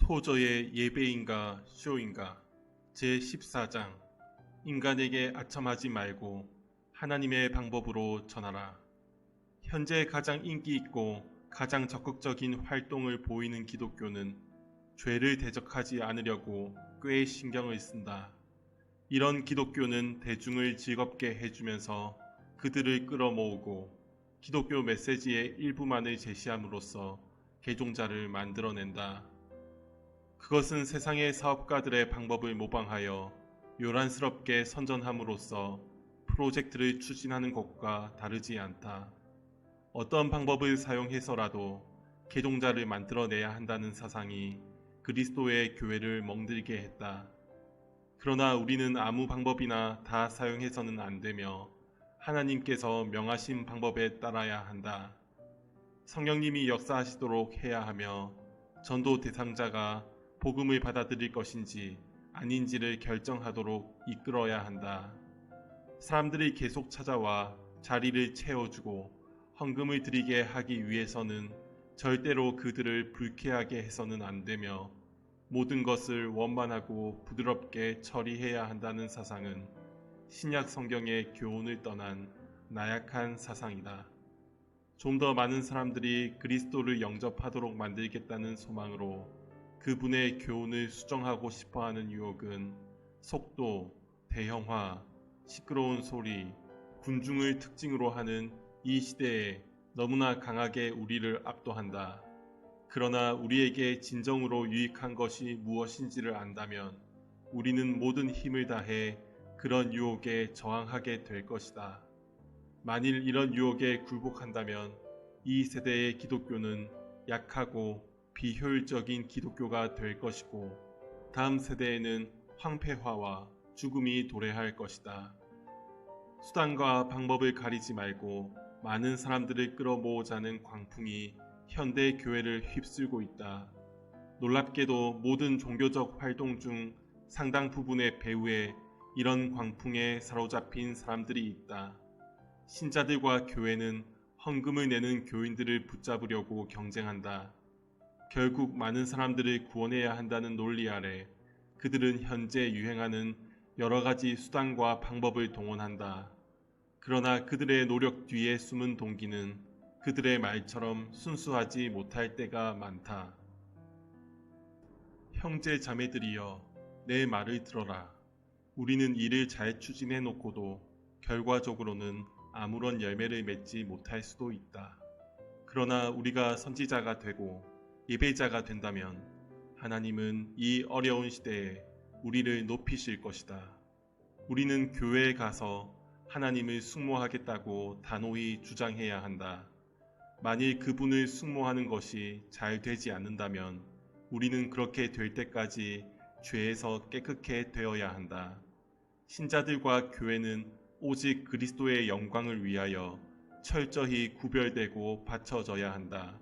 토저의 예배인가 쇼인가 제14장 인간에게 아첨하지 말고 하나님의 방법으로 전하라. 현재 가장 인기 있고 가장 적극적인 활동을 보이는 기독교는 죄를 대적하지 않으려고 꽤 신경을 쓴다. 이런 기독교는 대중을 즐겁게 해주면서 그들을 끌어모으고 기독교 메시지의 일부만을 제시함으로써 개종자를 만들어낸다. 그것은 세상의 사업가들의 방법을 모방하여 요란스럽게 선전함으로써 프로젝트를 추진하는 것과 다르지 않다. 어떤 방법을 사용해서라도 개종자를 만들어내야 한다는 사상이 그리스도의 교회를 멍들게 했다. 그러나 우리는 아무 방법이나 다 사용해서는 안 되며 하나님께서 명하신 방법에 따라야 한다. 성령님이 역사하시도록 해야 하며 전도 대상자가 복음을 받아들일 것인지 아닌지를 결정하도록 이끌어야 한다. 사람들이 계속 찾아와 자리를 채워주고 헌금을 드리게 하기 위해서는 절대로 그들을 불쾌하게 해서는 안 되며 모든 것을 원만하고 부드럽게 처리해야 한다는 사상은 신약 성경의 교훈을 떠난 나약한 사상이다. 좀 더 많은 사람들이 그리스도를 영접하도록 만들겠다는 소망으로 그분의 교훈을 수정하고 싶어하는 유혹은 속도, 대형화, 시끄러운 소리, 군중을 특징으로 하는 이 시대에 너무나 강하게 우리를 압도한다. 그러나 우리에게 진정으로 유익한 것이 무엇인지를 안다면 우리는 모든 힘을 다해 그런 유혹에 저항하게 될 것이다. 만일 이런 유혹에 굴복한다면 이 세대의 기독교는 약하고 비효율적인 기독교가 될 것이고 다음 세대에는 황폐화와 죽음이 도래할 것이다. 수단과 방법을 가리지 말고 많은 사람들을 끌어모으자는 광풍이 현대 교회를 휩쓸고 있다. 놀랍게도 모든 종교적 활동 중 상당 부분의 배후에 이런 광풍에 사로잡힌 사람들이 있다. 신자들과 교회는 헌금을 내는 교인들을 붙잡으려고 경쟁한다. 결국 많은 사람들을 구원해야 한다는 논리 아래 그들은 현재 유행하는 여러 가지 수단과 방법을 동원한다. 그러나 그들의 노력 뒤에 숨은 동기는 그들의 말처럼 순수하지 못할 때가 많다. 형제 자매들이여, 내 말을 들어라. 우리는 일을 잘 추진해 놓고도 결과적으로는 아무런 열매를 맺지 못할 수도 있다. 그러나 우리가 선지자가 되고 예배자가 된다면 하나님은 이 어려운 시대에 우리를 높이실 것이다. 우리는 교회에 가서 하나님을 숙모하겠다고 단호히 주장해야 한다. 만일 그분을 숙모하는 것이 잘 되지 않는다면 우리는 그렇게 될 때까지 죄에서 깨끗게 되어야 한다. 신자들과 교회는 오직 그리스도의 영광을 위하여 철저히 구별되고 바쳐져야 한다.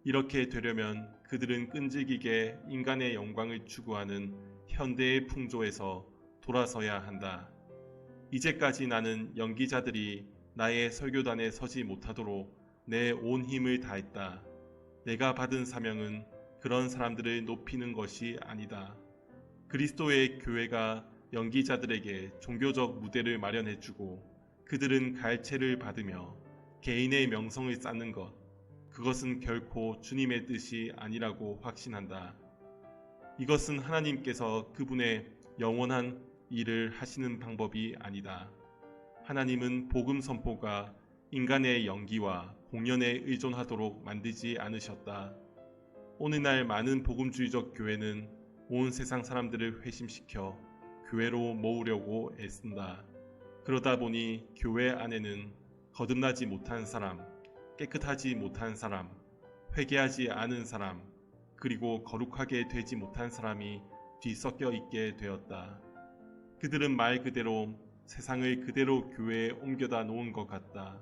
이렇게 되려면 그들은 끈질기게 인간의 영광을 추구하는 현대의 풍조에서 돌아서야 한다. 이제까지 나는 연기자들이 나의 설교단에 서지 못하도록 내 온 힘을 다했다. 내가 받은 사명은 그런 사람들을 높이는 것이 아니다. 그리스도의 교회가 연기자들에게 종교적 무대를 마련해주고 그들은 갈채를 받으며 개인의 명성을 쌓는 것, 그것은 결코 주님의 뜻이 아니라고 확신한다. 이것은 하나님께서 그분의 영원한 일을 하시는 방법이 아니다. 하나님은 복음 선포가 인간의 연기와 공연에 의존하도록 만들지 않으셨다. 오늘날 많은 복음주의적 교회는 온 세상 사람들을 회심시켜 교회로 모으려고 애쓴다. 그러다 보니 교회 안에는 거듭나지 못한 사람, 깨끗하지 못한 사람, 회개하지 않은 사람, 그리고 거룩하게 되지 못한 사람이 뒤섞여 있게 되었다. 그들은 말 그대로 세상을 그대로 교회에 옮겨다 놓은 것 같다.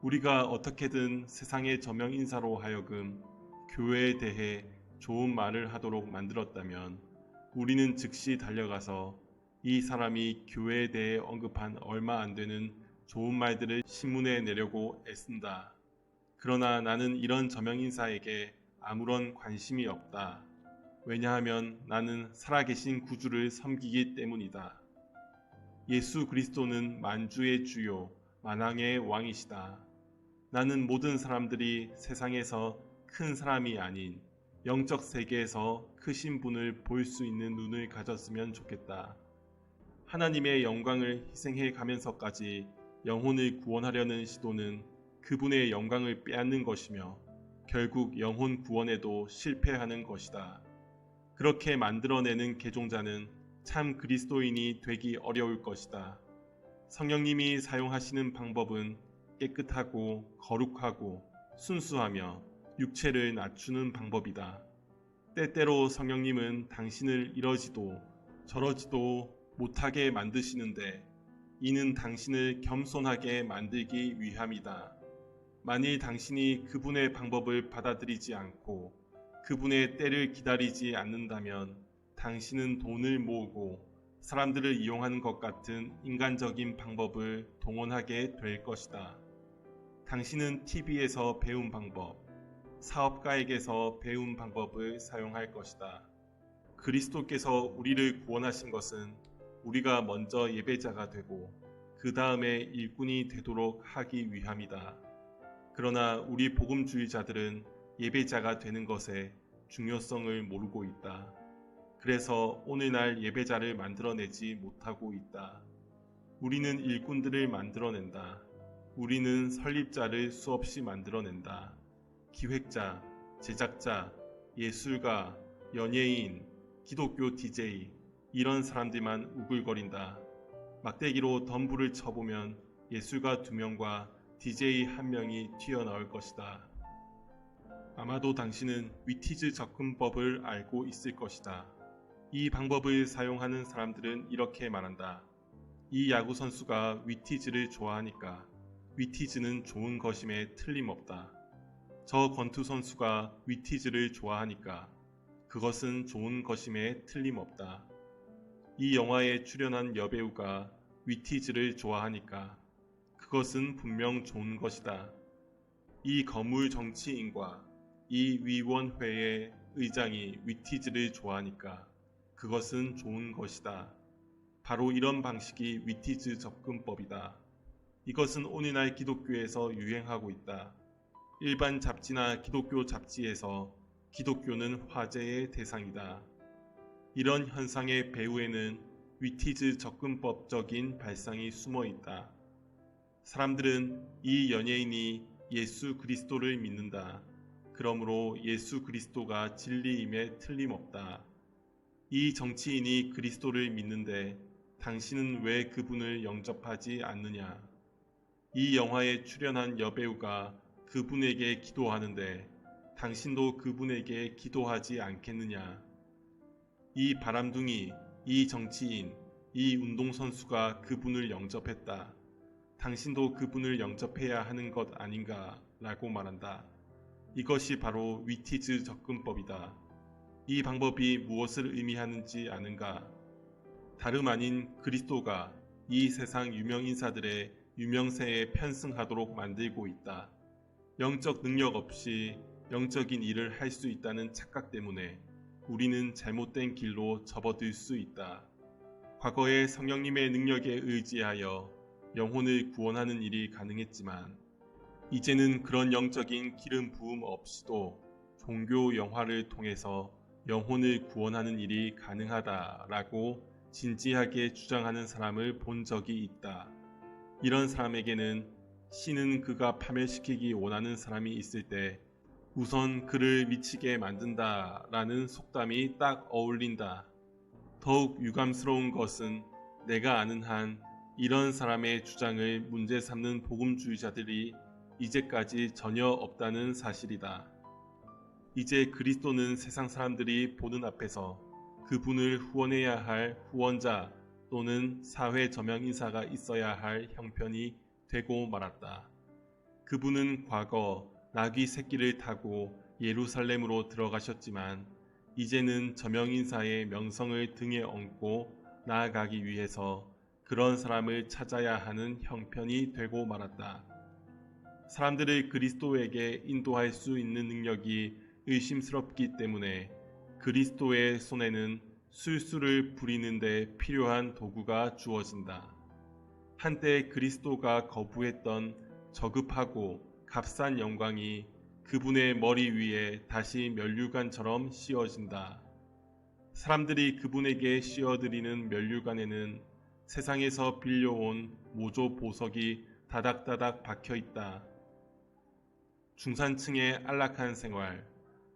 우리가 어떻게든 세상의 저명 인사로 하여금 교회에 대해 좋은 말을 하도록 만들었다면 우리는 즉시 달려가서 이 사람이 교회에 대해 언급한 얼마 안 되는 좋은 말들을 신문에 내려고 애쓴다. 그러나 나는 이런 저명 인사에게 아무런 관심이 없다. 왜냐하면 나는 살아계신 구주를 섬기기 때문이다. 예수 그리스도는 만주의 주요, 만왕의 왕이시다. 나는 모든 사람들이 세상에서 큰 사람이 아닌 영적 세계에서 크신 분을 볼 수 있는 눈을 가졌으면 좋겠다. 하나님의 영광을 희생해 가면서까지 영혼을 구원하려는 시도는 그분의 영광을 빼앗는 것이며 결국 영혼 구원에도 실패하는 것이다. 그렇게 만들어내는 개종자는 참 그리스도인이 되기 어려울 것이다. 성령님이 사용하시는 방법은 깨끗하고 거룩하고 순수하며 육체를 낮추는 방법이다. 때때로 성령님은 당신을 이러지도 저러지도 못하게 만드시는데 이는 당신을 겸손하게 만들기 위함이다. 만일 당신이 그분의 방법을 받아들이지 않고 그분의 때를 기다리지 않는다면 당신은 돈을 모으고 사람들을 이용하는 것 같은 인간적인 방법을 동원하게 될 것이다. 당신은 TV에서 배운 방법, 사업가에게서 배운 방법을 사용할 것이다. 그리스도께서 우리를 구원하신 것은 우리가 먼저 예배자가 되고 그 다음에 일꾼이 되도록 하기 위함이다. 그러나 우리 복음주의자들은 예배자가 되는 것의 중요성을 모르고 있다. 그래서 오늘날 예배자를 만들어내지 못하고 있다. 우리는 일꾼들을 만들어낸다. 우리는 설립자를 수없이 만들어낸다. 기획자, 제작자, 예술가, 연예인, 기독교 DJ 이런 사람들만 우글거린다. 막대기로 덤불을 쳐보면 예술가 2명과 DJ 1명이 튀어나올 것이다. 아마도 당신은 위티즈 접근법을 알고 있을 것이다. 이 방법을 사용하는 사람들은 이렇게 말한다. 이 야구 선수가 위티즈를 좋아하니까 위티즈는 좋은 것임에 틀림없다. 저 권투 선수가 위티즈를 좋아하니까 그것은 좋은 것임에 틀림없다. 이 영화에 출연한 여배우가 위티즈를 좋아하니까 그것은 분명 좋은 것이다. 이 거물 정치인과 이 위원회의 의장이 위티즈를 좋아하니까 그것은 좋은 것이다. 바로 이런 방식이 위티즈 접근법이다. 이것은 오늘날 기독교에서 유행하고 있다. 일반 잡지나 기독교 잡지에서 기독교는 화제의 대상이다. 이런 현상의 배후에는 위티즈 접근법적인 발상이 숨어 있다. 사람들은 이 연예인이 예수 그리스도를 믿는다. 그러므로 예수 그리스도가 진리임에 틀림없다. 이 정치인이 그리스도를 믿는데 당신은 왜 그분을 영접하지 않느냐? 이 영화에 출연한 여배우가 그분에게 기도하는데 당신도 그분에게 기도하지 않겠느냐? 이 바람둥이, 이 정치인, 이 운동선수가 그분을 영접했다. 당신도 그분을 영접해야 하는 것 아닌가? 라고 말한다. 이것이 바로 위티즈 접근법이다. 이 방법이 무엇을 의미하는지 아는가? 다름 아닌 그리스도가 이 세상 유명 인사들의 유명세에 편승하도록 만들고 있다. 영적 능력 없이 영적인 일을 할 수 있다는 착각 때문에 우리는 잘못된 길로 접어들 수 있다. 과거에 성령님의 능력에 의지하여 영혼을 구원하는 일이 가능했지만 이제는 그런 영적인 기름 부음 없이도 종교 영화를 통해서 영혼을 구원하는 일이 가능하다라고 진지하게 주장하는 사람을 본 적이 있다. 이런 사람에게는 신은 그가 파멸시키기 원하는 사람이 있을 때 우선 그를 미치게 만든다라는 속담이 딱 어울린다. 더욱 유감스러운 것은 내가 아는 한 이런 사람의 주장을 문제 삼는 복음주의자들이 이제까지 전혀 없다는 사실이다. 이제 그리스도는 세상 사람들이 보는 앞에서 그분을 후원해야 할 후원자 또는 사회 저명 인사가 있어야 할 형편이 되고 말았다. 그분은 과거 나귀 새끼를 타고 예루살렘으로 들어가셨지만 이제는 저명 인사의 명성을 등에 얹고 나아가기 위해서 그런 사람을 찾아야 하는 형편이 되고 말았다. 사람들을 그리스도에게 인도할 수 있는 능력이 의심스럽기 때문에 그리스도의 손에는 술수를 부리는 데 필요한 도구가 주어진다. 한때 그리스도가 거부했던 저급하고 값싼 영광이 그분의 머리 위에 다시 면류관처럼 씌워진다. 사람들이 그분에게 씌워드리는 면류관에는 세상에서 빌려온 모조 보석이 다닥다닥 박혀 있다. 중산층의 안락한 생활,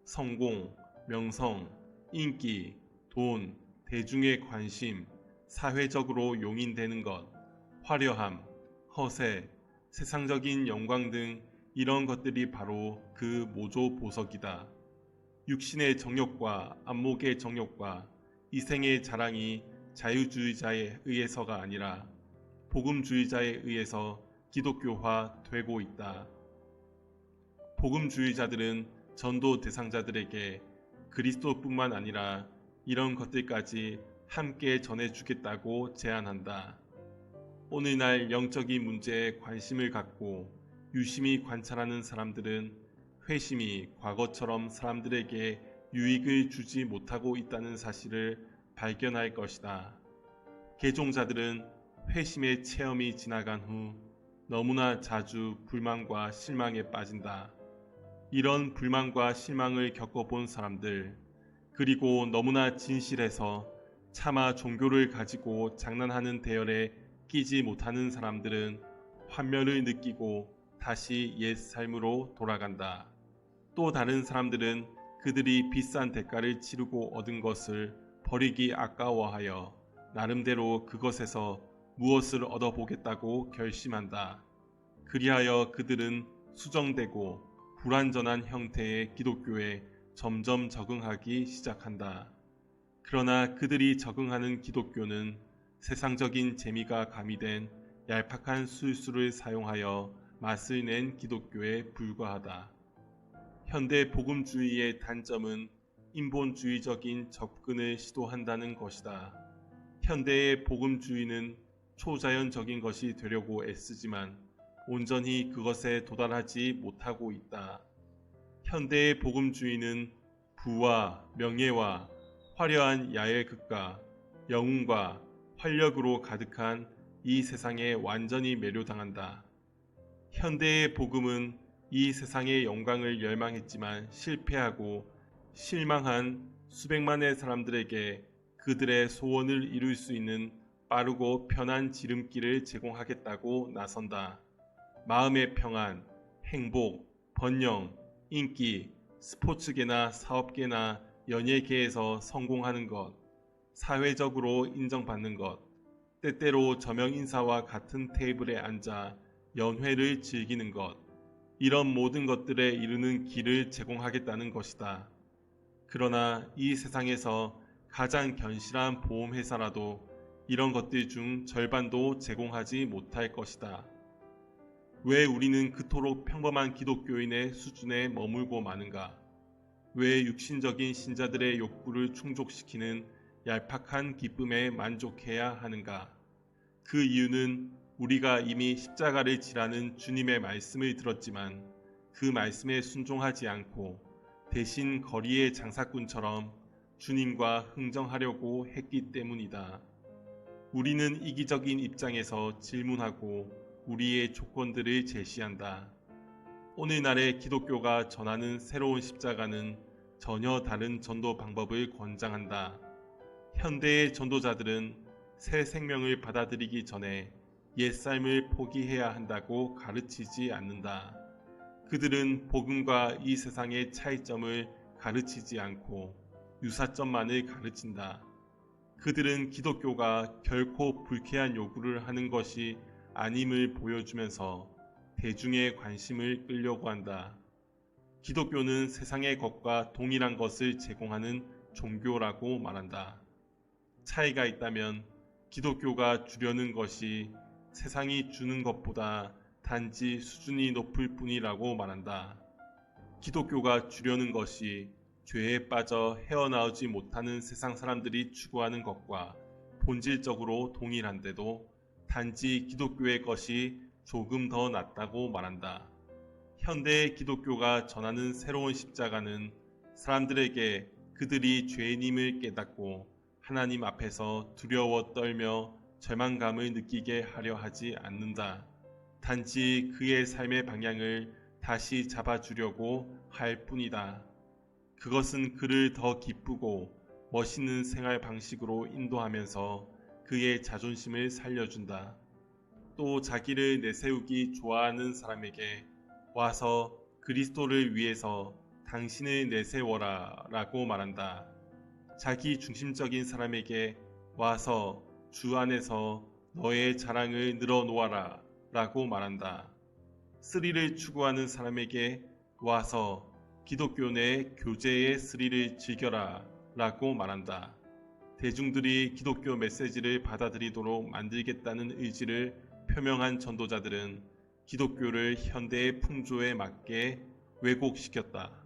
성공, 명성, 인기, 돈, 대중의 관심, 사회적으로 용인되는 것, 화려함, 허세, 세상적인 영광 등 이런 것들이 바로 그 모조 보석이다. 육신의 정욕과 안목의 정욕과 이생의 자랑이 자유주의자에 의해서가 아니라 복음주의자에 의해서 기독교화 되고 있다. 복음주의자들은 전도 대상자들에게 그리스도뿐만 아니라 이런 것들까지 함께 전해주겠다고 제안한다. 오늘날 영적인 문제에 관심을 갖고 유심히 관찰하는 사람들은 회심이 과거처럼 사람들에게 유익을 주지 못하고 있다는 사실을 발견할 것이다. 개종자들은 회심의 체험이 지나간 후 너무나 자주 불만과 실망에 빠진다. 이런 불만과 실망을 겪어본 사람들, 그리고 너무나 진실해서 차마 종교를 가지고 장난하는 대열에 끼지 못하는 사람들은 환멸을 느끼고 다시 옛 삶으로 돌아간다. 또 다른 사람들은 그들이 비싼 대가를 치르고 얻은 것을 버리기 아까워하여 나름대로 그것에서 무엇을 얻어보겠다고 결심한다. 그리하여 그들은 수정되고 불완전한 형태의 기독교에 점점 적응하기 시작한다. 그러나 그들이 적응하는 기독교는 세상적인 재미가 가미된 얄팍한 술수를 사용하여 맛을 낸 기독교에 불과하다. 현대 복음주의의 단점은 인본주의적인 접근을 시도한다는 것이다. 현대의 복음주의는 초자연적인 것이 되려고 애쓰지만 온전히 그것에 도달하지 못하고 있다. 현대의 복음주의는 부와 명예와 화려한 야외극과 영웅과 활력으로 가득한 이 세상에 완전히 매료당한다. 현대의 복음은 이 세상의 영광을 열망했지만 실패하고 실망한 수백만의 사람들에게 그들의 소원을 이룰 수 있는 빠르고 편한 지름길을 제공하겠다고 나선다. 마음의 평안, 행복, 번영, 인기, 스포츠계나 사업계나 연예계에서 성공하는 것, 사회적으로 인정받는 것, 때때로 저명인사와 같은 테이블에 앉아 연회를 즐기는 것, 이런 모든 것들에 이르는 길을 제공하겠다는 것이다. 그러나 이 세상에서 가장 견실한 보험회사라도 이런 것들 중 절반도 제공하지 못할 것이다. 왜 우리는 그토록 평범한 기독교인의 수준에 머물고 마는가? 왜 육신적인 신자들의 욕구를 충족시키는 얄팍한 기쁨에 만족해야 하는가? 그 이유는 우리가 이미 십자가를 지라는 주님의 말씀을 들었지만 그 말씀에 순종하지 않고 대신 거리의 장사꾼처럼 주님과 흥정하려고 했기 때문이다. 우리는 이기적인 입장에서 질문하고 우리의 조건들을 제시한다. 오늘날의 기독교가 전하는 새로운 십자가는 전혀 다른 전도 방법을 권장한다. 현대의 전도자들은 새 생명을 받아들이기 전에 옛 삶을 포기해야 한다고 가르치지 않는다. 그들은 복음과 이 세상의 차이점을 가르치지 않고 유사점만을 가르친다. 그들은 기독교가 결코 불쾌한 요구를 하는 것이 아님을 보여주면서 대중의 관심을 끌려고 한다. 기독교는 세상의 것과 동일한 것을 제공하는 종교라고 말한다. 차이가 있다면 기독교가 주려는 것이 세상이 주는 것보다 단지 수준이 높을 뿐이라고 말한다. 기독교가 주려는 것이 죄에 빠져 헤어나오지 못하는 세상 사람들이 추구하는 것과 본질적으로 동일한데도 단지 기독교의 것이 조금 더 낫다고 말한다. 현대의 기독교가 전하는 새로운 십자가는 사람들에게 그들이 죄인임을 깨닫고 하나님 앞에서 두려워 떨며 절망감을 느끼게 하려 하지 않는다. 단지 그의 삶의 방향을 다시 잡아주려고 할 뿐이다. 그것은 그를 더 기쁘고 멋있는 생활 방식으로 인도하면서 그의 자존심을 살려준다. 또 자기를 내세우기 좋아하는 사람에게 와서 그리스도를 위해서 당신을 내세워라 라고 말한다. 자기 중심적인 사람에게 와서 주 안에서 너의 자랑을 늘어놓아라 라고 말한다. 스릴을 추구하는 사람에게 와서 기독교 내 교제의 스릴을 즐겨라 라고 말한다. 대중들이 기독교 메시지를 받아들이도록 만들겠다는 의지를 표명한 전도자들은 기독교를 현대의 풍조에 맞게 왜곡시켰다.